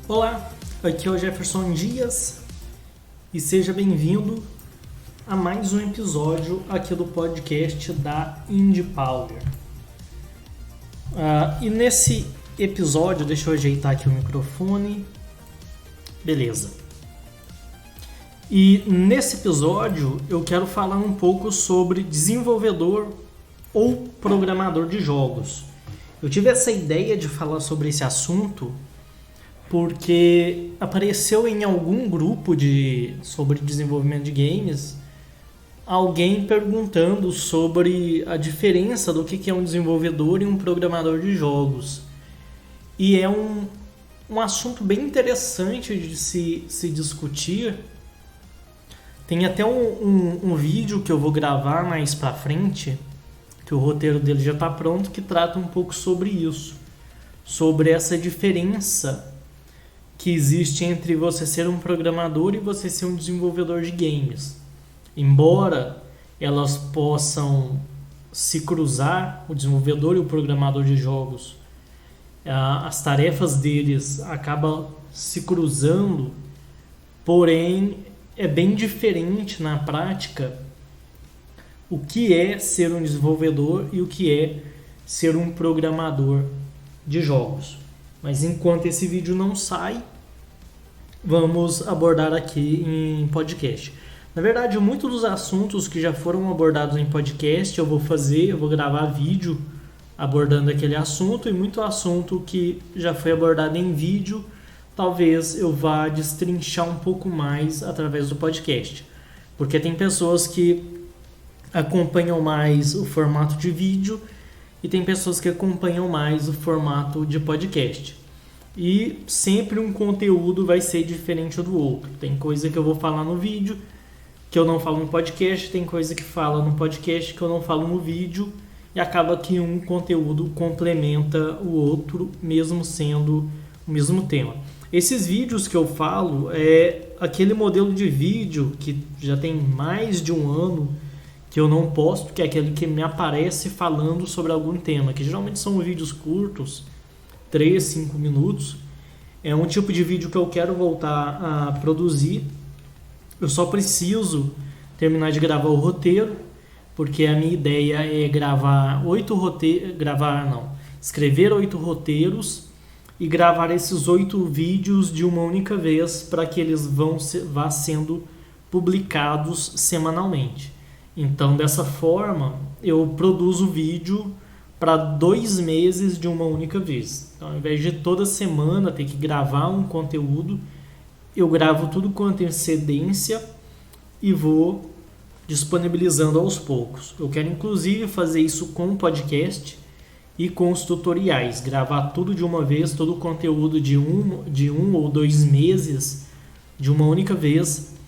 Olá, aqui é o Jefferson Dias e seja bem-vindo a mais um episódio aqui do podcast da Indie Power. E nesse episódio, deixa eu ajeitar aqui o microfone, beleza. E nesse episódio eu quero falar um pouco sobre desenvolvedor ou programador de jogos. Eu tive essa ideia de falar sobre esse assunto porque apareceu em algum grupo sobre desenvolvimento de games alguém perguntando sobre a diferença do que é um desenvolvedor e um programador de jogos. E é um assunto bem interessante de se discutir. Tem até um vídeo que eu vou gravar mais pra frente, que o roteiro dele já está pronto, que trata um pouco sobre isso. Sobre essa diferença que existe entre você ser um programador e você ser um desenvolvedor de games. Embora elas possam se cruzar, o desenvolvedor e o programador de jogos, as tarefas deles acabam se cruzando, porém é bem diferente na prática o que é ser um desenvolvedor e o que é ser um programador de jogos. Mas enquanto esse vídeo não sai, vamos abordar aqui em podcast. Na verdade, muitos dos assuntos que já foram abordados em podcast eu vou gravar vídeo abordando aquele assunto, e muito assunto que já foi abordado em vídeo, talvez eu vá destrinchar um pouco mais através do podcast. Porque tem pessoas que acompanham mais o formato de vídeo e tem pessoas que acompanham mais o formato de podcast. E sempre um conteúdo vai ser diferente do outro. Tem coisa que eu vou falar no vídeo que eu não falo no podcast, tem coisa que fala no podcast que eu não falo no vídeo, e acaba que um conteúdo complementa o outro, mesmo sendo o mesmo tema. Esses vídeos que eu falo é aquele modelo de vídeo que já tem mais de um ano que eu não posto, que é aquele que me aparece falando sobre algum tema, que geralmente são vídeos curtos, 3, 5 minutos. É um tipo de vídeo que eu quero voltar a produzir. Eu só preciso terminar de gravar o roteiro, porque a minha ideia é escrever 8 roteiros e gravar esses 8 vídeos de uma única vez para que eles vá sendo publicados semanalmente. Então, dessa forma, eu produzo vídeo para 2 meses de uma única vez. Então, ao invés de toda semana ter que gravar um conteúdo, eu gravo tudo com antecedência e vou disponibilizando aos poucos. Eu quero, inclusive, fazer isso com o podcast e com os tutoriais. Gravar tudo de uma vez, todo o conteúdo de um ou 2 meses de uma única vez,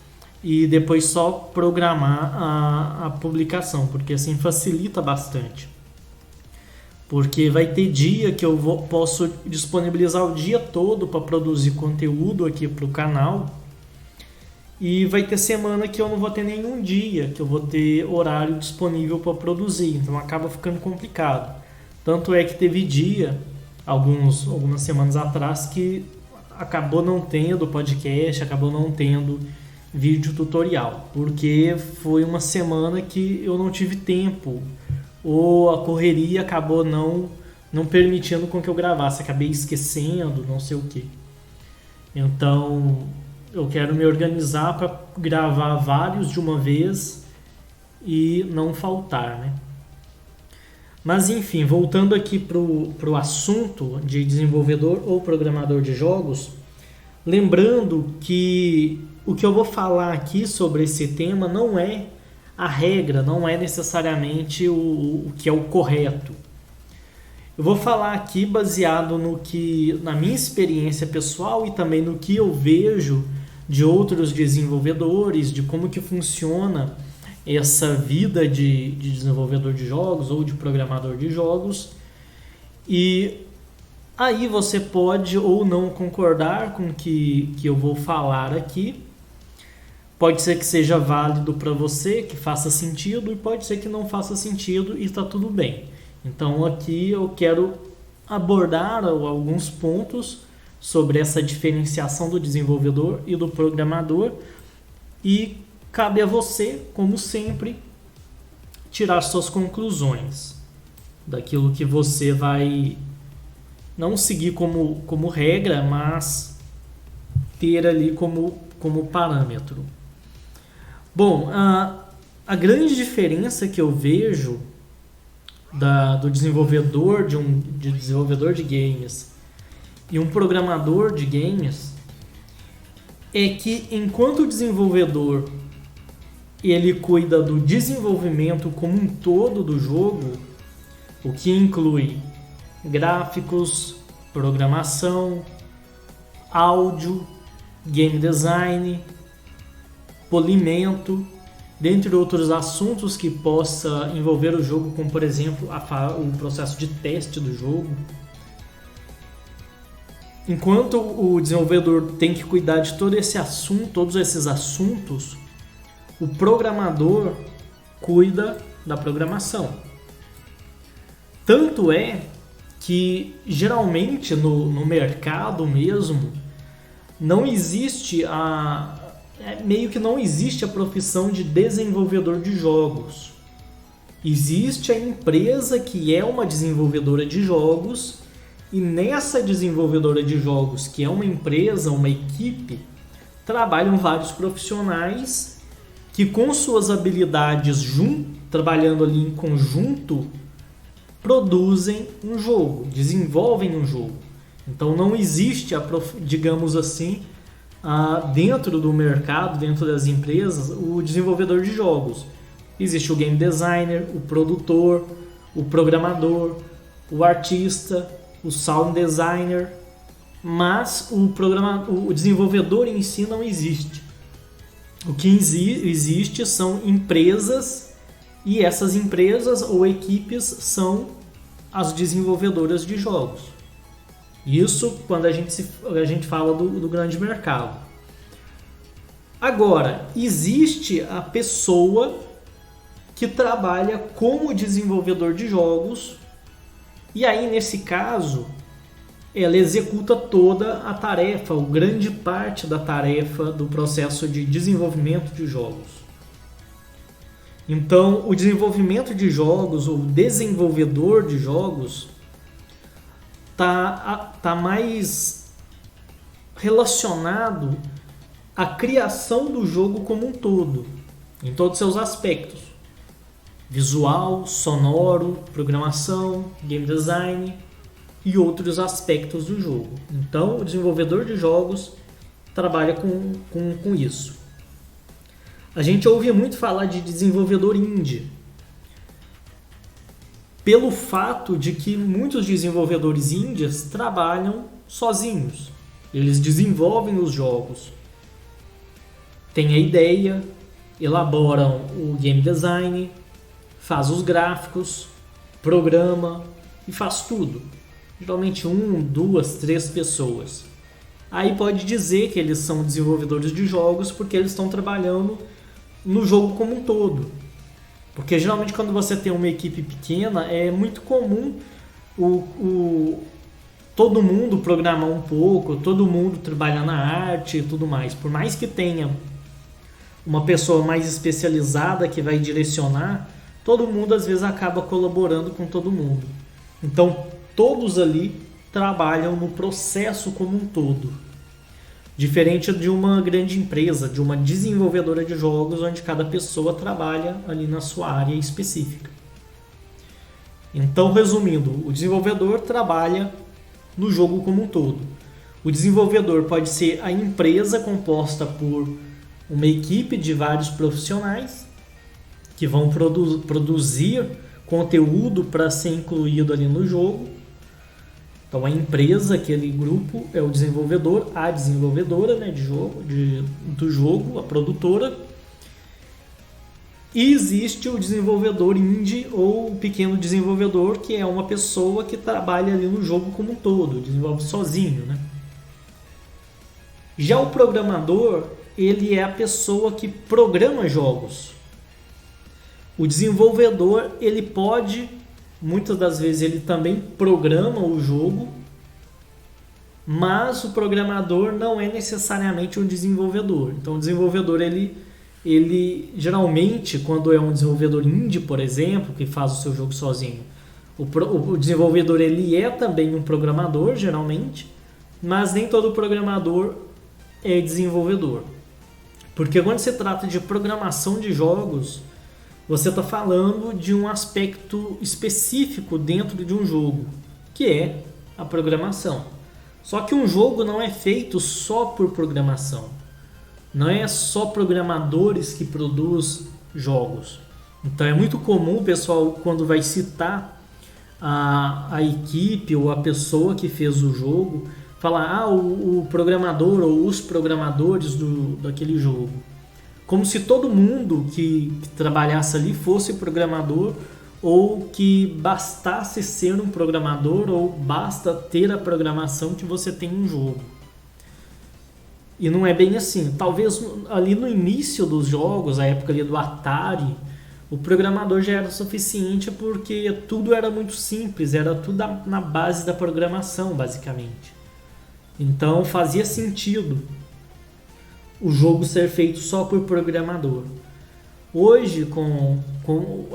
e depois só programar a publicação, porque assim facilita bastante. Porque vai ter dia que eu posso disponibilizar o dia todo para produzir conteúdo aqui para o canal, e vai ter semana que eu não vou ter nenhum dia que eu vou ter horário disponível para produzir, então acaba ficando complicado. Tanto é que teve dia, algumas semanas atrás, que acabou não tendo podcast, acabou não tendo vídeo tutorial, porque foi uma semana que eu não tive tempo, ou a correria acabou não permitindo com que eu gravasse, acabei esquecendo, não sei o que. Então eu quero me organizar para gravar vários de uma vez e não faltar, né? Mas enfim, voltando aqui pro assunto de desenvolvedor ou programador de jogos, lembrando que o que eu vou falar aqui sobre esse tema não é a regra, não é necessariamente o que é o correto. Eu vou falar aqui baseado na minha experiência pessoal e também no que eu vejo de outros desenvolvedores, de como que funciona essa vida de desenvolvedor de jogos ou de programador de jogos. E aí você pode ou não concordar com o que eu vou falar aqui. Pode ser que seja válido para você, que faça sentido, e pode ser que não faça sentido e está tudo bem. Então aqui eu quero abordar alguns pontos sobre essa diferenciação do desenvolvedor e do programador, e cabe a você, como sempre, tirar suas conclusões daquilo que você vai não seguir como regra, mas ter ali como parâmetro. Bom, a grande diferença que eu vejo do desenvolvedor de desenvolvedor de games e um programador de games é que enquanto o desenvolvedor ele cuida do desenvolvimento como um todo do jogo, o que inclui gráficos, programação, áudio, game design, polimento, dentre outros assuntos que possa envolver o jogo, como por exemplo o processo de teste do jogo. Enquanto o desenvolvedor tem que cuidar de todo esse assunto, todos esses assuntos, o programador cuida da programação. Tanto é que geralmente no mercado mesmo não existe meio que não existe a profissão de desenvolvedor de jogos. Existe a empresa que é uma desenvolvedora de jogos, e nessa desenvolvedora de jogos, que é uma empresa, uma equipe, trabalham vários profissionais que com suas habilidades trabalhando ali em conjunto, produzem um jogo, desenvolvem um jogo. Então não existe, digamos assim, dentro do mercado, dentro das empresas, o desenvolvedor de jogos. Existe o game designer, o produtor, o programador, o artista, o sound designer, mas o desenvolvedor em si não existe. O que existe são empresas, e essas empresas ou equipes são as desenvolvedoras de jogos. Isso quando a gente fala do grande mercado. Agora, existe a pessoa que trabalha como desenvolvedor de jogos, e aí nesse caso ela executa toda a tarefa, ou grande parte da tarefa do processo de desenvolvimento de jogos. Então, o desenvolvimento de jogos, ou desenvolvedor de jogos, tá mais relacionado à criação do jogo como um todo, em todos seus aspectos: visual, sonoro, programação, game design e outros aspectos do jogo. Então, o desenvolvedor de jogos trabalha com isso. A gente ouve muito falar de desenvolvedor indie, pelo fato de que muitos desenvolvedores indies trabalham sozinhos. Eles desenvolvem os jogos, têm a ideia, elaboram o game design, faz os gráficos, programa e faz tudo. Geralmente 1, 2, 3 pessoas. Aí pode dizer que eles são desenvolvedores de jogos porque eles estão trabalhando no jogo como um todo. Porque geralmente quando você tem uma equipe pequena é muito comum todo mundo programar um pouco, todo mundo trabalhar na arte e tudo mais. Por mais que tenha uma pessoa mais especializada que vai direcionar, todo mundo às vezes acaba colaborando com todo mundo. Então todos ali trabalham no processo como um todo. Diferente de uma grande empresa, de uma desenvolvedora de jogos, onde cada pessoa trabalha ali na sua área específica. Então, resumindo, o desenvolvedor trabalha no jogo como um todo. O desenvolvedor pode ser a empresa composta por uma equipe de vários profissionais que vão produzir conteúdo para ser incluído ali no jogo. Então a empresa, aquele grupo, é o desenvolvedor, a desenvolvedora, né, do jogo, a produtora. E existe o desenvolvedor indie ou o pequeno desenvolvedor, que é uma pessoa que trabalha ali no jogo como um todo, desenvolve sozinho, né? Já o programador, ele é a pessoa que programa jogos. O desenvolvedor, ele pode, muitas das vezes ele também programa o jogo, mas o programador não é necessariamente um desenvolvedor. Então o desenvolvedor, ele geralmente, quando é um desenvolvedor indie, por exemplo, que faz o seu jogo sozinho, o desenvolvedor ele é também um programador, geralmente, mas nem todo programador é desenvolvedor. Porque quando se trata de programação de jogos, você está falando de um aspecto específico dentro de um jogo, que é a programação. Só que um jogo não é feito só por programação. Não é só programadores que produzem jogos. Então é muito comum o pessoal, quando vai citar a equipe ou a pessoa que fez o jogo, falar o programador ou os programadores daquele jogo. Como se todo mundo que trabalhasse ali fosse programador, ou que bastasse ser um programador, ou basta ter a programação que você tem um jogo. E não é bem assim. Talvez ali no início dos jogos, a época ali do Atari, o programador já era suficiente porque tudo era muito simples, era tudo na base da programação, basicamente. Então fazia sentido o jogo ser feito só por programador. Hoje,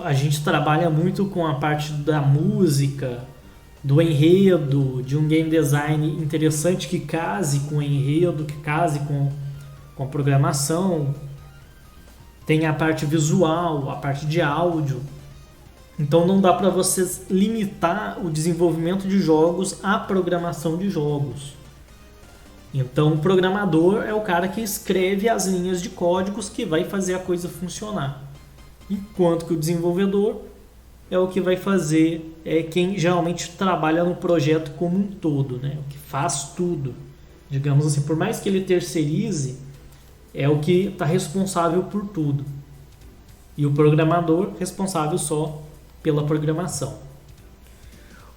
a gente trabalha muito com a parte da música, do enredo, de um game design interessante que case com o enredo, que case com a programação. Tem a parte visual, a parte de áudio. Então não dá para você limitar o desenvolvimento de jogos à programação de jogos. Então o programador é o cara que escreve as linhas de códigos que vai fazer a coisa funcionar. Enquanto que o desenvolvedor é o que vai fazer, é quem geralmente trabalha no projeto como um todo, né? O que faz tudo. Digamos assim, por mais que ele terceirize, é o que está responsável por tudo. E o programador responsável só pela programação.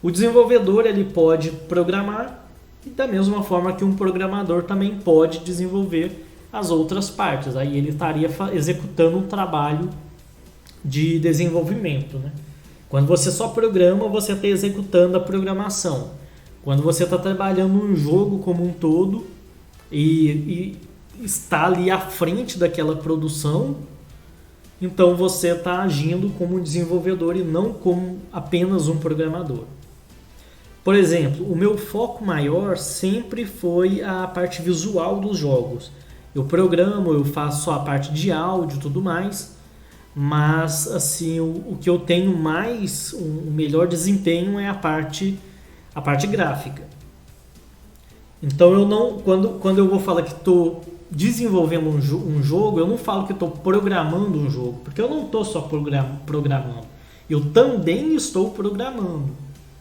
O desenvolvedor ele pode programar e da mesma forma que um programador também pode desenvolver as outras partes. Aí ele estaria executando um trabalho de desenvolvimento, né? Quando você só programa, você está executando a programação. Quando você está trabalhando um jogo como um todo e está ali à frente daquela produção, então você está agindo como um desenvolvedor e não como apenas um programador. Por exemplo, o meu foco maior sempre foi a parte visual dos jogos. Eu programo, eu faço só a parte de áudio e tudo mais, mas assim, o que eu tenho mais, o melhor desempenho é a parte gráfica. Então eu não, quando eu vou falar que estou desenvolvendo um jogo, eu não falo que estou programando um jogo, porque eu não estou só programando. Eu também estou programando,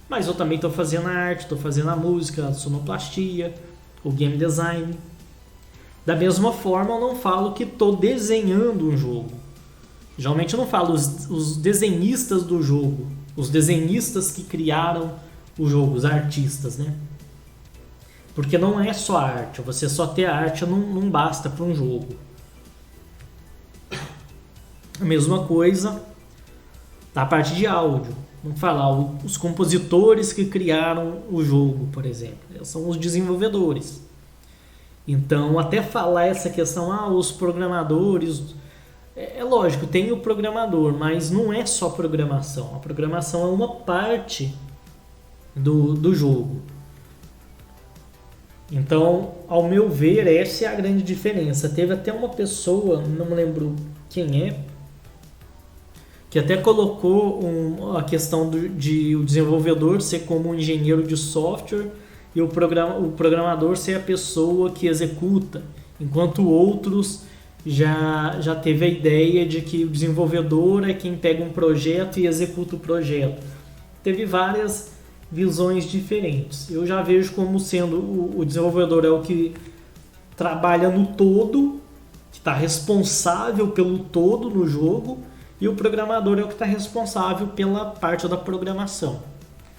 mas eu também estou fazendo a arte, estou fazendo a música, a sonoplastia, o game design. Da mesma forma, eu não falo que estou desenhando um jogo. Geralmente eu não falo os desenhistas do jogo, os desenhistas que criaram o jogo, os artistas, né? Porque não é só arte, você só ter a arte não basta para um jogo. A mesma coisa da parte de áudio. Vamos falar, os compositores que criaram o jogo, por exemplo, eles são os desenvolvedores. Então, até falar essa questão, os programadores... É lógico, tem o programador, mas não é só programação. A programação é uma parte do jogo. Então, ao meu ver, essa é a grande diferença. Teve até uma pessoa, não me lembro quem é, que até colocou a questão de o desenvolvedor ser como um engenheiro de software e o programador ser a pessoa que executa, enquanto outros já teve a ideia de que o desenvolvedor é quem pega um projeto e executa o projeto. Teve várias visões diferentes. Eu já vejo como sendo o desenvolvedor é o que trabalha no todo, que está responsável pelo todo no jogo, e o programador é o que está responsável pela parte da programação.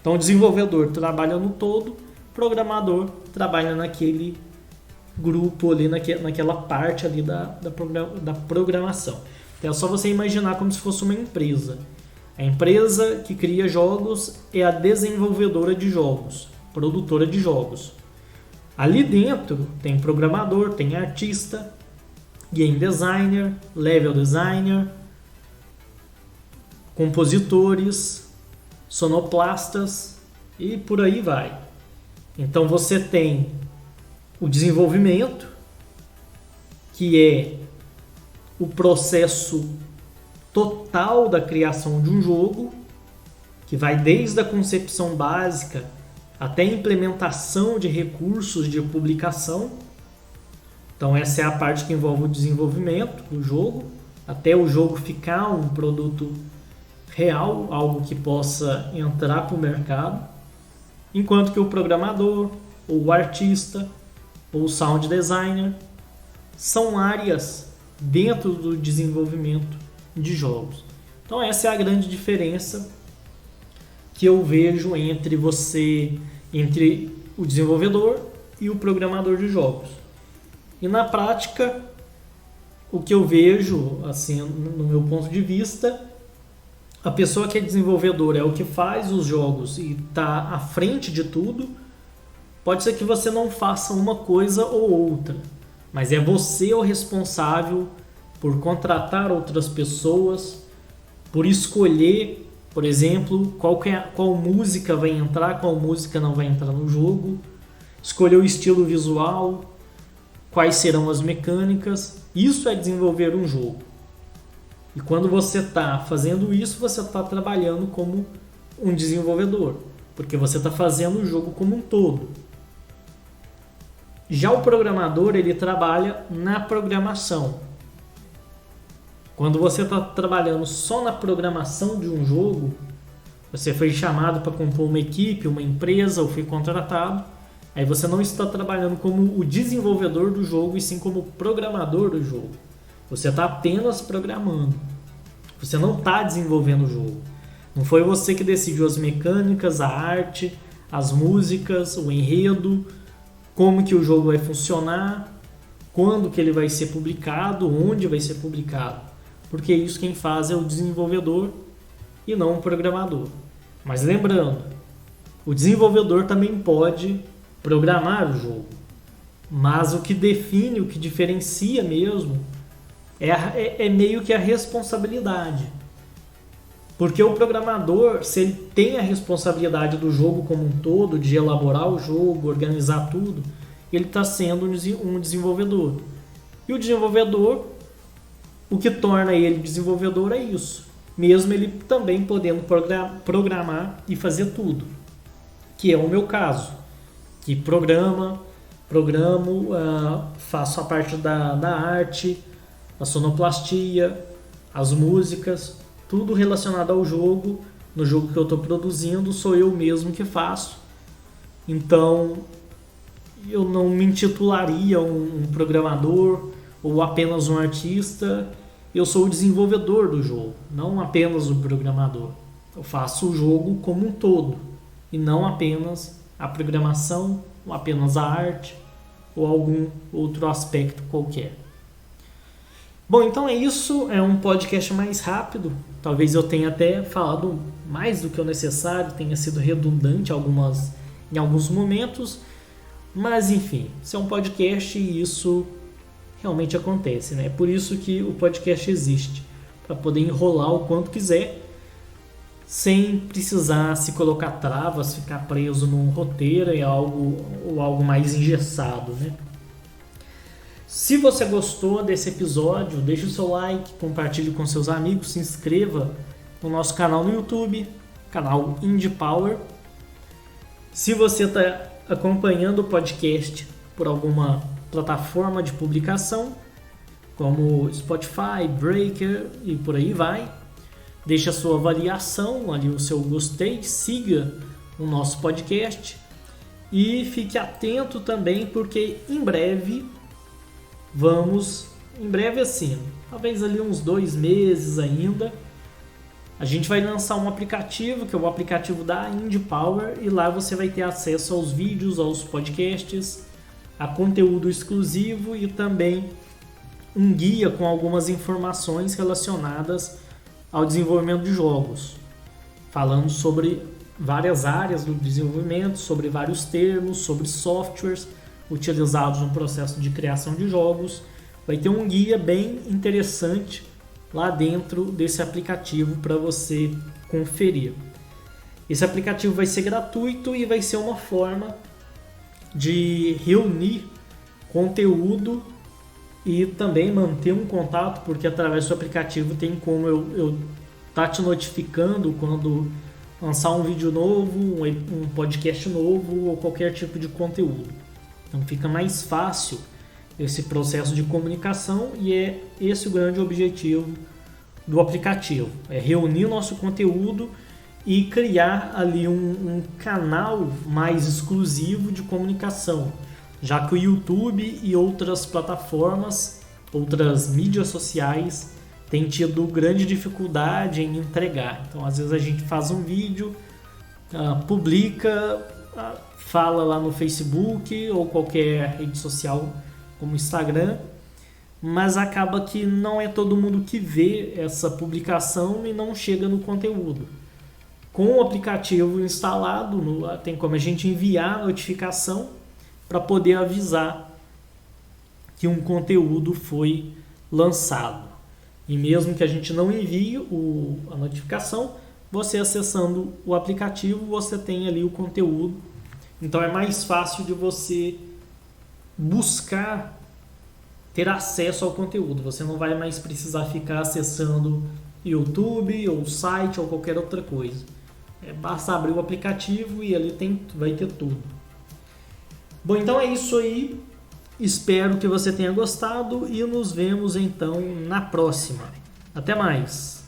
Então o desenvolvedor trabalha no todo, o programador trabalha naquele grupo ali, naquela parte ali da programação. Então é só você imaginar como se fosse uma empresa. A empresa que cria jogos é a desenvolvedora de jogos, produtora de jogos. Ali dentro tem programador, tem artista, game designer, level designer, compositores, sonoplastas e por aí vai. Então você tem o desenvolvimento, que é o processo total da criação de um jogo, que vai desde a concepção básica até a implementação de recursos de publicação. Então essa é a parte que envolve o desenvolvimento do jogo, até o jogo ficar um produto real, algo que possa entrar para o mercado. Enquanto que o programador, ou o artista, ou o sound designer são áreas dentro do desenvolvimento de jogos. Então essa é a grande diferença que eu vejo entre o desenvolvedor e o programador de jogos. E na prática, o que eu vejo, assim, no meu ponto de vista, a pessoa que é desenvolvedora é o que faz os jogos e está à frente de tudo. Pode ser que você não faça uma coisa ou outra, mas é você o responsável por contratar outras pessoas, por escolher, por exemplo, qual música vai entrar, qual música não vai entrar no jogo, escolher o estilo visual, quais serão as mecânicas. Isso é desenvolver um jogo. E quando você está fazendo isso, você está trabalhando como um desenvolvedor, porque você está fazendo o jogo como um todo. Já o programador, ele trabalha na programação. Quando você está trabalhando só na programação de um jogo, você foi chamado para compor uma equipe, uma empresa, ou foi contratado, aí você não está trabalhando como o desenvolvedor do jogo, e sim como o programador do jogo. Você está apenas programando. Você não está desenvolvendo o jogo. Não foi você que decidiu as mecânicas, a arte, as músicas, o enredo, como que o jogo vai funcionar, quando que ele vai ser publicado, onde vai ser publicado. Porque isso quem faz é o desenvolvedor e não o programador. Mas lembrando, o desenvolvedor também pode programar o jogo. Mas o que define, o que diferencia mesmo, é meio que a responsabilidade. Porque o programador, se ele tem a responsabilidade do jogo como um todo, de elaborar o jogo, organizar tudo, ele está sendo um desenvolvedor. E o desenvolvedor, o que torna ele desenvolvedor é isso. Mesmo ele também podendo programar e fazer tudo. Que é o meu caso. Que programo, faço a parte da arte, a sonoplastia, as músicas, tudo relacionado ao jogo. No jogo que eu estou produzindo, sou eu mesmo que faço. Então, eu não me intitularia um programador ou apenas um artista. Eu sou o desenvolvedor do jogo, não apenas o programador. Eu faço o jogo como um todo, e não apenas a programação, ou apenas a arte, ou algum outro aspecto qualquer. Bom, então é isso. É um podcast mais rápido. Talvez eu tenha até falado mais do que o necessário, tenha sido redundante em alguns momentos. Mas enfim, isso é um podcast e isso realmente acontece, né? É por isso que o podcast existe, para poder enrolar o quanto quiser, sem precisar se colocar travas, ficar preso num roteiro ou algo mais engessado, né? Se você gostou desse episódio, deixe o seu like, compartilhe com seus amigos, se inscreva no nosso canal no YouTube, canal Indie Power. Se você está acompanhando o podcast por alguma plataforma de publicação, como Spotify, Breaker e por aí vai, deixe a sua avaliação, ali o seu gostei, siga o nosso podcast e fique atento também, porque em breve assim, talvez ali uns 2 meses ainda, a gente vai lançar um aplicativo, que é o aplicativo da Indie Power, e lá você vai ter acesso aos vídeos, aos podcasts, a conteúdo exclusivo e também um guia com algumas informações relacionadas ao desenvolvimento de jogos, falando sobre várias áreas do desenvolvimento, sobre vários termos, sobre softwares, utilizados no processo de criação de jogos. Vai ter um guia bem interessante lá dentro desse aplicativo para você conferir. Esse aplicativo vai ser gratuito e vai ser uma forma de reunir conteúdo e também manter um contato, porque através do aplicativo tem como eu tá te notificando quando lançar um vídeo novo, um podcast novo ou qualquer tipo de conteúdo. Então fica mais fácil esse processo de comunicação e é esse o grande objetivo do aplicativo. É reunir o nosso conteúdo e criar ali um canal mais exclusivo de comunicação, já que o YouTube e outras plataformas, outras mídias sociais têm tido grande dificuldade em entregar. Então, às vezes a gente faz um vídeo, publica, fala lá no Facebook ou qualquer rede social como Instagram, mas acaba que não é todo mundo que vê essa publicação e não chega no conteúdo. Com o aplicativo instalado, tem como a gente enviar a notificação para poder avisar que um conteúdo foi lançado. E mesmo que a gente não envie a notificação, você acessando o aplicativo, você tem ali o conteúdo. Então é mais fácil de você buscar ter acesso ao conteúdo. Você não vai mais precisar ficar acessando YouTube ou site ou qualquer outra coisa. Basta abrir o aplicativo e ali vai ter tudo. Bom, então é isso aí. Espero que você tenha gostado e nos vemos então na próxima. Até mais!